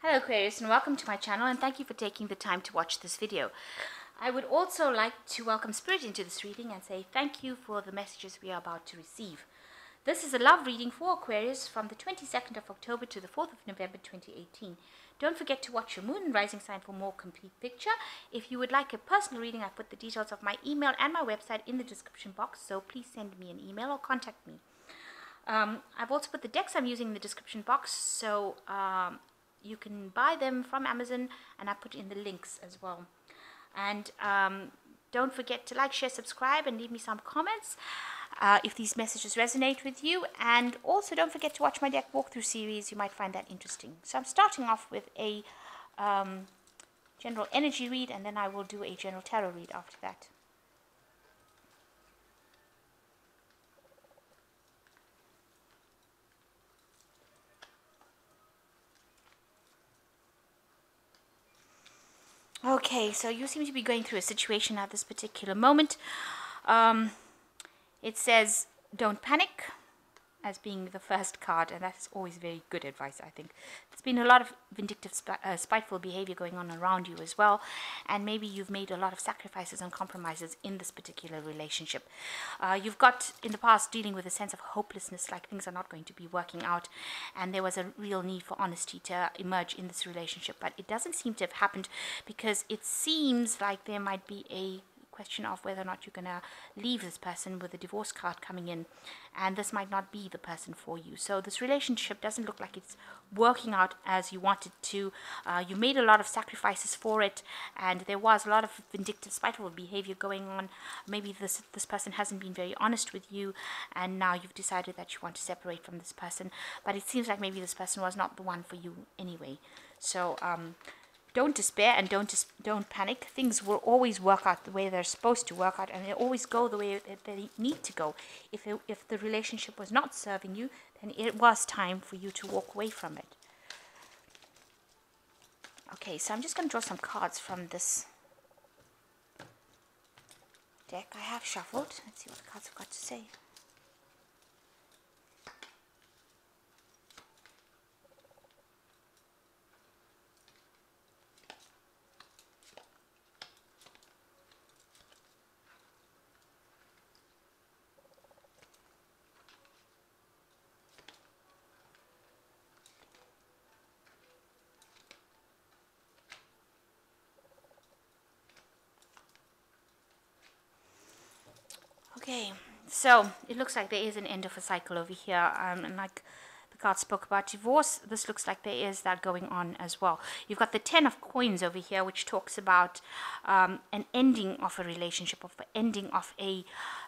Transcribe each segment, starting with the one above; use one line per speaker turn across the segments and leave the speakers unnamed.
Hello Aquarius, and welcome to my channel, and thank you for taking the time to watch this video. I would also like to welcome Spirit into this reading and say thank you for the messages we are about to receive. This is a love reading for Aquarius from the 22nd of October to the 4th of November 2018. Don't forget to watch your moon and rising sign for more complete picture. If you would like a personal reading, I put the details of my email and my website in the description box, so please send me an email or contact me. I've also put the decks I'm using in the description box, so you can buy them from Amazon, and I put in the links as well. And don't forget to like, share, subscribe, and leave me some comments if these messages resonate with you. And also don't forget to watch my deck walkthrough series. You might find that interesting. So I'm starting off with a general energy read, and then I will do a general tarot read after that. Okay, so you seem to be going through a situation at this particular moment. It says, don't panic, as being the first card, and that's always very good advice, I think. There's been a lot of vindictive, spiteful behavior going on around you as well, and maybe you've made a lot of sacrifices and compromises in this particular relationship. You've got, in the past, dealing with a sense of hopelessness, like things are not going to be working out, and there was a real need for honesty to emerge in this relationship, but it doesn't seem to have happened, because it seems like there might be a question of whether or not you're going to leave this person, with a divorce card coming in, and this might not be the person for you. So this relationship doesn't look like it's working out as you wanted to. You made a lot of sacrifices for it, and there was a lot of vindictive, spiteful behavior going on. Maybe this person hasn't been very honest with you, and now you've decided that you want to separate from this person, but it seems like maybe this person was not the one for you anyway. So don't despair, and don't panic. Things will always work out the way they're supposed to work out, and they always go the way that they need to go. If the relationship was not serving you, then it was time for you to walk away from it. Okay, so I'm just going to draw some cards from this deck I have shuffled. Let's see what the cards have got to say. Okay, so it looks like there is an end of a cycle over here, and like the card spoke about divorce, this looks like there is that going on as well. You've got the 10 of coins over here, which talks about an ending of a relationship, of an ending of a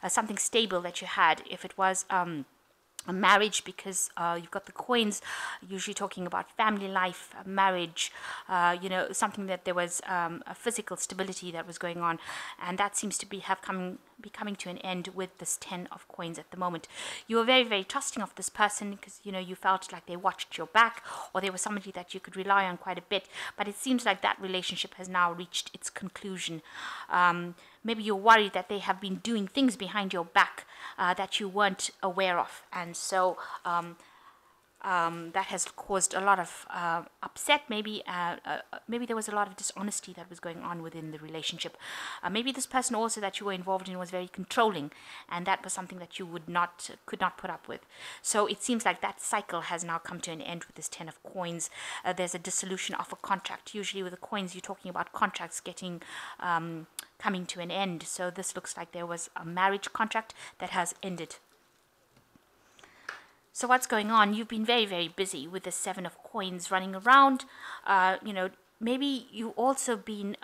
something stable that you had. If it was a marriage, because you've got the coins, usually talking about family life, marriage, something that there was a physical stability that was going on, and that seems to be coming to an end with this 10 of coins at the moment. You were very, very trusting of this person, because you felt like they watched your back, or they were somebody that you could rely on quite a bit, but it seems like that relationship has now reached its conclusion. Maybe you're worried that they have been doing things behind your back that you weren't aware of, and so that has caused a lot of upset. Maybe there was a lot of dishonesty that was going on within the relationship. Maybe this person also that you were involved in was very controlling, and that was something that you could not put up with. So it seems like that cycle has now come to an end with this 10 of coins. There's a dissolution of a contract. Usually with the coins, you're talking about contracts getting coming to an end. So this looks like there was a marriage contract that has ended. So what's going on? You've been very, very busy with the 7 of coins running around. Maybe you also been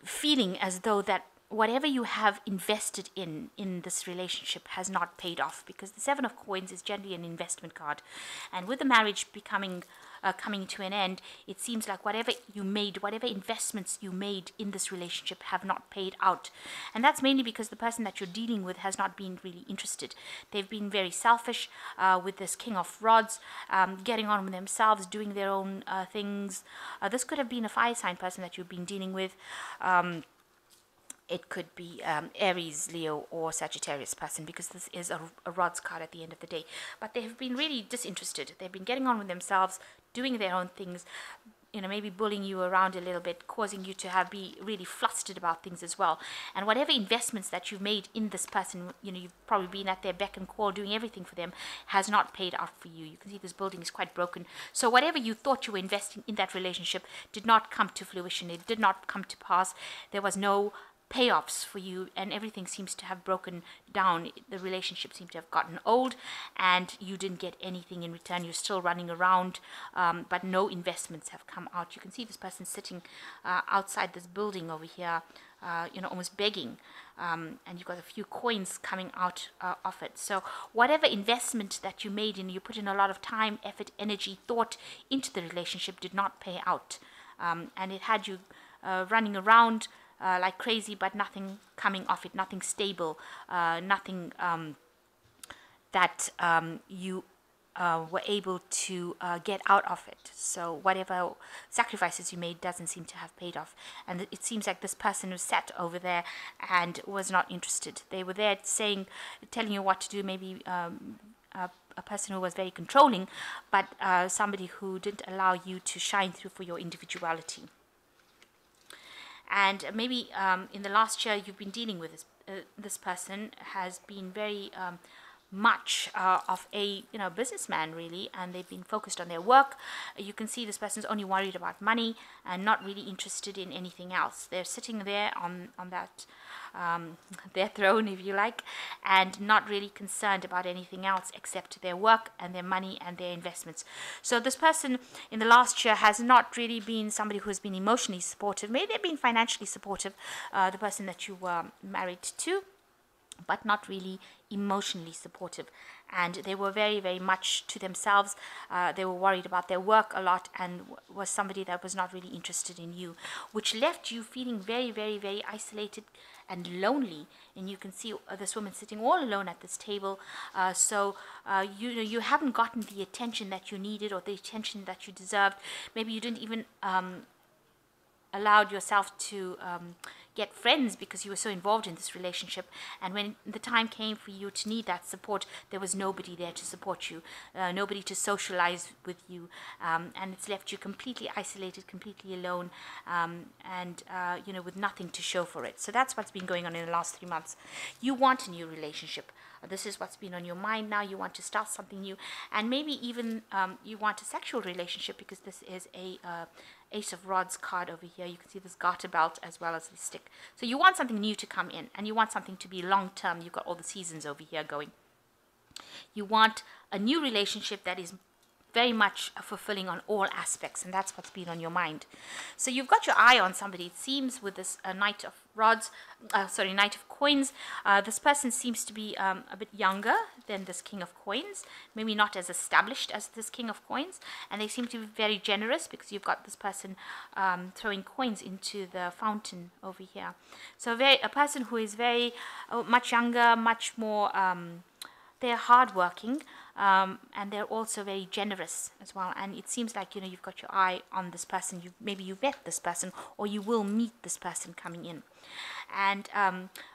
feeling as though that whatever you have invested in this relationship has not paid off, because the 7 of coins is generally an investment card, and with the marriage coming to an end, it seems like whatever investments you made in this relationship have not paid out, and that's mainly because the person that you're dealing with has not been really interested. They've been very selfish with this King of Rods, getting on with themselves, doing their own things. This could have been a fire sign person that you've been dealing with. it could be Aries, Leo, or Sagittarius person, because this is a rods card at the end of the day. But they have been really disinterested. They've been getting on with themselves, doing their own things, maybe bullying you around a little bit, causing you to be really flustered about things as well. And whatever investments that you've made in this person, you've probably been at their beck and call, doing everything for them, has not paid out for you. You can see this building is quite broken. So whatever you thought you were investing in that relationship did not come to fruition. It did not come to pass. There was no payoffs for you, and everything seems to have broken down. The relationship seems to have gotten old, and you didn't get anything in return. You're still running around, but no investments have come out. You can see this person sitting outside this building over here, almost begging, and you've got a few coins coming out of it. So whatever investment that you made in, you put in a lot of time, effort, energy, thought into the relationship, did not pay out, and it had you running around like crazy, but nothing coming off it, nothing stable, nothing that you were able to get out of it. So whatever sacrifices you made doesn't seem to have paid off. And it seems like this person who sat over there and was not interested. They were there telling you what to do, maybe a person who was very controlling, but somebody who didn't allow you to shine through for your individuality. And maybe in the last year you've been dealing with this person has been very much of a businessman, really, and they've been focused on their work. You can see this person's only worried about money and not really interested in anything else. They're sitting there on that their throne, if you like, and not really concerned about anything else except their work and their money and their investments. So this person in the last year has not really been somebody who has been emotionally supportive. Maybe they've been financially supportive, the person that you were married to, but not really emotionally supportive. And they were very, very much to themselves. They were worried about their work a lot, and was somebody that was not really interested in you, which left you feeling very, very, very isolated and lonely. And you can see this woman sitting all alone at this table. So you haven't gotten the attention that you needed or the attention that you deserved. Maybe you didn't even allowed yourself to get friends because you were so involved in this relationship, and when the time came for you to need that support, there was nobody there to support you, nobody to socialize with you, and it's left you completely isolated, completely alone, and with nothing to show for it. So that's what's been going on in the last 3 months. You want a new relationship. This is what's been on your mind now. You want to start something new, and maybe even you want a sexual relationship, because this is a Ace of Rods card over here. You can see this garter belt as well as the stick. So you want something new to come in, and you want something to be long term. You've got all the seasons over here going. You want a new relationship that is very much fulfilling on all aspects, and that's what's been on your mind. So you've got your eye on somebody. It seems with this Knight of Coins, this person seems to be a bit younger than this King of Coins, maybe not as established as this King of Coins, and they seem to be very generous, because you've got this person throwing coins into the fountain over here. So a person who is very much younger, much more they're hardworking, and they're also very generous as well. And it seems like you've got your eye on this person. Maybe you met this person, or you will meet this person coming in. And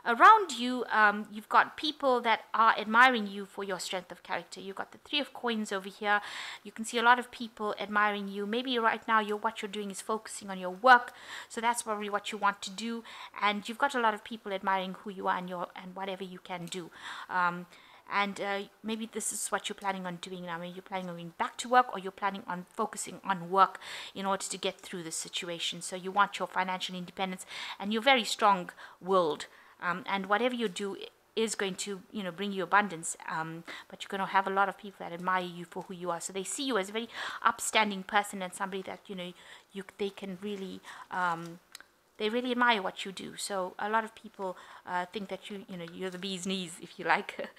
around you, you've got people that are admiring you for your strength of character. You've got the Three of Coins over here. You can see a lot of people admiring you. Maybe right now what you're doing is focusing on your work, so that's probably what you want to do. And you've got a lot of people admiring who you are and whatever you can do. And maybe this is what you're planning on doing now. Maybe you're planning on going back to work, or you're planning on focusing on work in order to get through this situation. So you want your financial independence, and you're very strong-willed. And whatever you do is going to, bring you abundance. But you're going to have a lot of people that admire you for who you are. So they see you as a very upstanding person, and somebody that, they can really... they really admire what you do. So a lot of people think that you're the bee's knees, if you like.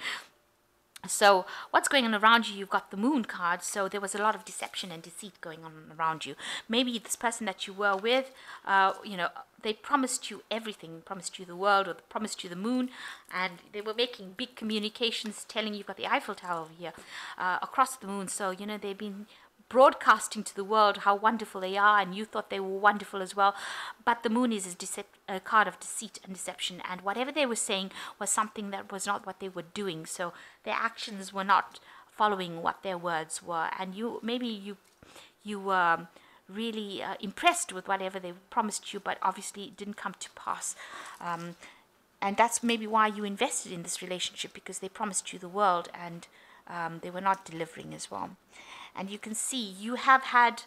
So what's going on around you? You've got the Moon card. So there was a lot of deception and deceit going on around you. Maybe this person that you were with, they promised you everything, promised you the world, or promised you the moon, and they were making big communications, telling you've got the Eiffel Tower over here across the moon. So they've been broadcasting to the world how wonderful they are, and you thought they were wonderful as well. But the moon is a card of deceit and deception, and whatever they were saying was something that was not what they were doing. So their actions were not following what their words were, and you were really impressed with whatever they promised you, but obviously it didn't come to pass. And that's maybe why you invested in this relationship, because they promised you the world, and they were not delivering as well. And you can see you have had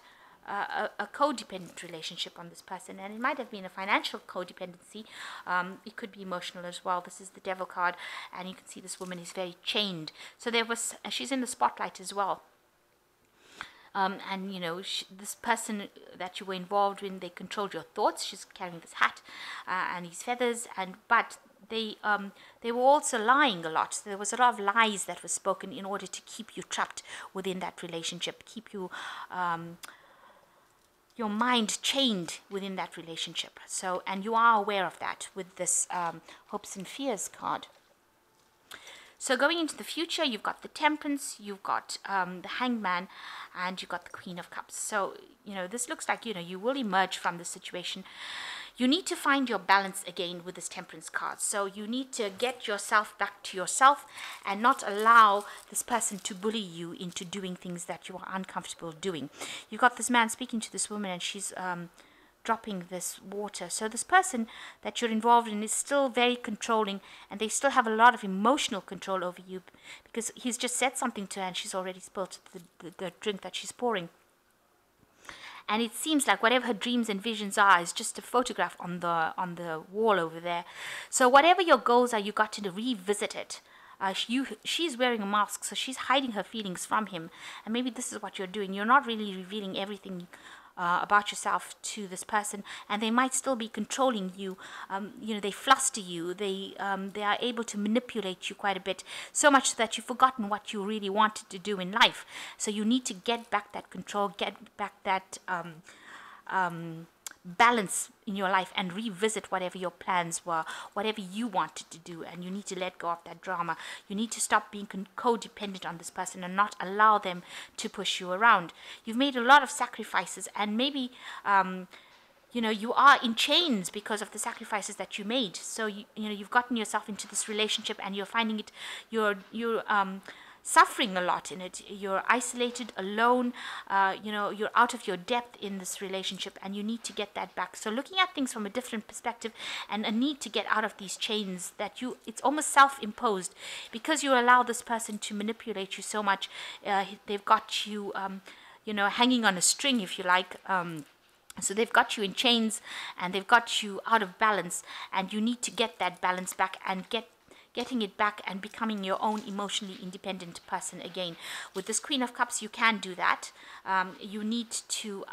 a codependent relationship on this person, and it might have been a financial codependency. It could be emotional as well. This is the Devil card, and you can see this woman is very chained. So she's in the spotlight as well. And you know, this person that you were involved in, they controlled your thoughts. She's carrying this hat and these feathers, but they were also lying a lot. So there was a lot of lies that were spoken in order to keep you trapped within that relationship, keep you your mind chained within that relationship. So, and you are aware of that with this hopes and fears card. So going into the future, you've got the Temperance, you've got the Hangman, and you've got the Queen of Cups. So, you know, this looks like, you know, you will emerge from this situation. You need to find your balance again with this Temperance card. So you need to get yourself back to yourself and not allow this person to bully you into doing things that you are uncomfortable doing. You've got this man speaking to this woman, and she's dropping this water. So this person that you're involved in is still very controlling, and they still have a lot of emotional control over you, because he's just said something to her and she's already spilled the drink that she's pouring. And it seems like whatever her dreams and visions are is just a photograph on the wall over there. So whatever your goals are, you got to revisit it. She's wearing a mask, so she's hiding her feelings from him. And maybe this is what you're doing. You're not really revealing everything about yourself to this person, and they might still be controlling you. You know, they fluster you. They are able to manipulate you quite a bit, so much that you've forgotten what you really wanted to do in life. So you need to get back that control, get back that balance in your life, and revisit whatever your plans were, whatever you wanted to do, and you need to let go of that drama. You need to stop being codependent on this person and not allow them to push you around. You've made a lot of sacrifices, and maybe you know, you are in chains because of the sacrifices that you made. So you know, you've gotten yourself into this relationship, and you're finding it, you're suffering a lot in it. You're isolated, alone, you know, you're out of your depth in this relationship, and you need to get that back. So looking at things from a different perspective, and a need to get out of these chains that it's almost self-imposed, because you allow this person to manipulate you so much. They've got you, you know, hanging on a string, if you like. So they've got you in chains, and they've got you out of balance, and you need to get that balance back, and getting it back and becoming your own emotionally independent person again. With this Queen of Cups, you can do that. You need to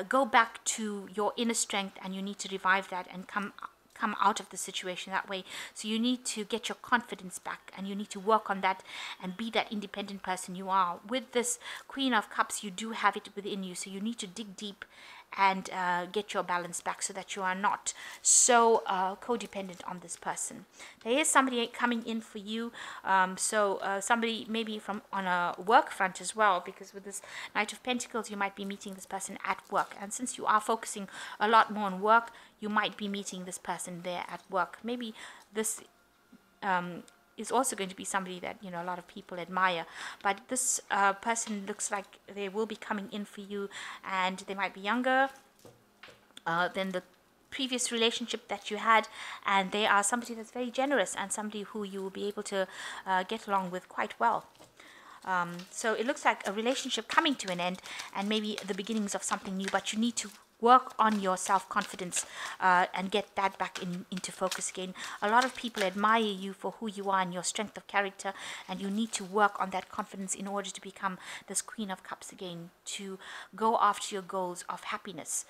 go back to your inner strength, and you need to revive that and come out of the situation that way. So you need to get your confidence back, and you need to work on that and be that independent person you are. With this Queen of Cups, you do have it within you, so you need to dig deep and get your balance back, so that you are not so codependent on this person. There is somebody coming in for you, somebody maybe on a work front as well, because with this Knight of Pentacles, you might be meeting this person at work. And since you are focusing a lot more on work, you might be meeting this person there at work. Maybe this is also going to be somebody that, you know, a lot of people admire. But this person looks like they will be coming in for you, and they might be younger than the previous relationship that you had, and they are somebody that's very generous, and somebody who you will be able to get along with quite well. So it looks like a relationship coming to an end, and maybe the beginnings of something new, but you need to work on your self-confidence and get that back into focus again. A lot of people admire you for who you are and your strength of character, and you need to work on that confidence in order to become this Queen of Cups again, to go after your goals of happiness.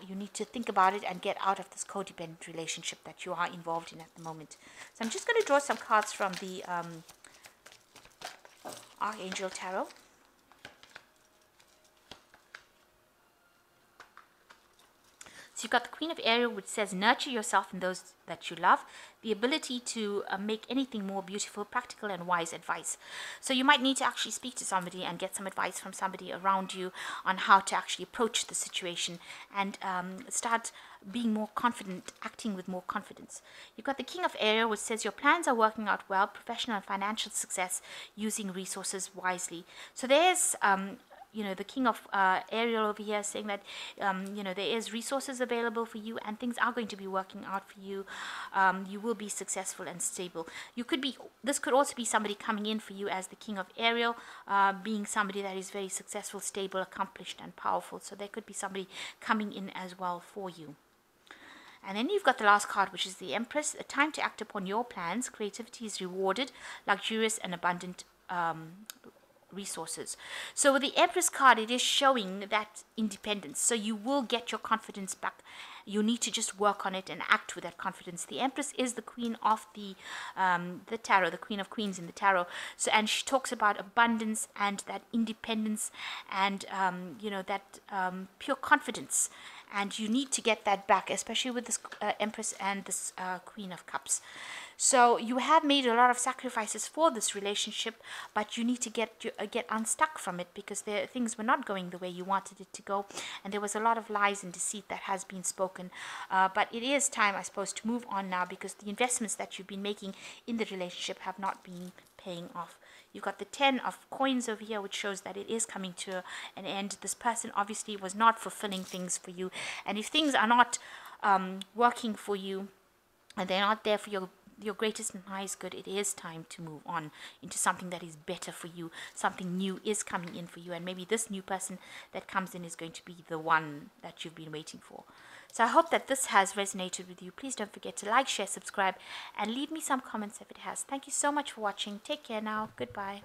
You need to think about it and get out of this codependent relationship that you are involved in at the moment. So I'm just going to draw some cards from the Archangel Tarot. So you've got the Queen of Ariel, which says nurture yourself and those that you love, the ability to make anything more beautiful, practical and wise advice. So you might need to actually speak to somebody and get some advice from somebody around you on how to actually approach the situation and start being more confident, acting with more confidence. You've got the King of Ariel, which says your plans are working out well, professional and financial success, using resources wisely. So there's the King of Ariel over here saying that, there is resources available for you and things are going to be working out for you. You will be successful and stable. This could also be somebody coming in for you as the King of Ariel, being somebody that is very successful, stable, accomplished, and powerful. So there could be somebody coming in as well for you. And then you've got the last card, which is the Empress. A time to act upon your plans. Creativity is rewarded, luxurious and abundant resources. So with the Empress card, it is showing that independence. So you will get your confidence back. You need to just work on it and act with that confidence. The Empress is the queen of the tarot, the Queen of Queens in the tarot. So, and she talks about abundance and that independence and that pure confidence. And you need to get that back, especially with this Empress and this Queen of Cups. So you have made a lot of sacrifices for this relationship, but you need to get unstuck from it because things were not going the way you wanted it to go, and there was a lot of lies and deceit that has been spoken. But it is time, I suppose, to move on now because the investments that you've been making in the relationship have not been paying off. You've got the 10 of coins over here, which shows that it is coming to an end. This person obviously was not fulfilling things for you, and if things are not working for you and they're not there for your greatest and highest good, it is time to move on into something that is better for you. Something new is coming in for you, and maybe this new person that comes in is going to be the one that you've been waiting for. So I hope that this has resonated with you. Please don't forget to like, share, subscribe, and leave me some comments if it has. Thank you so much for watching. Take care now. Goodbye.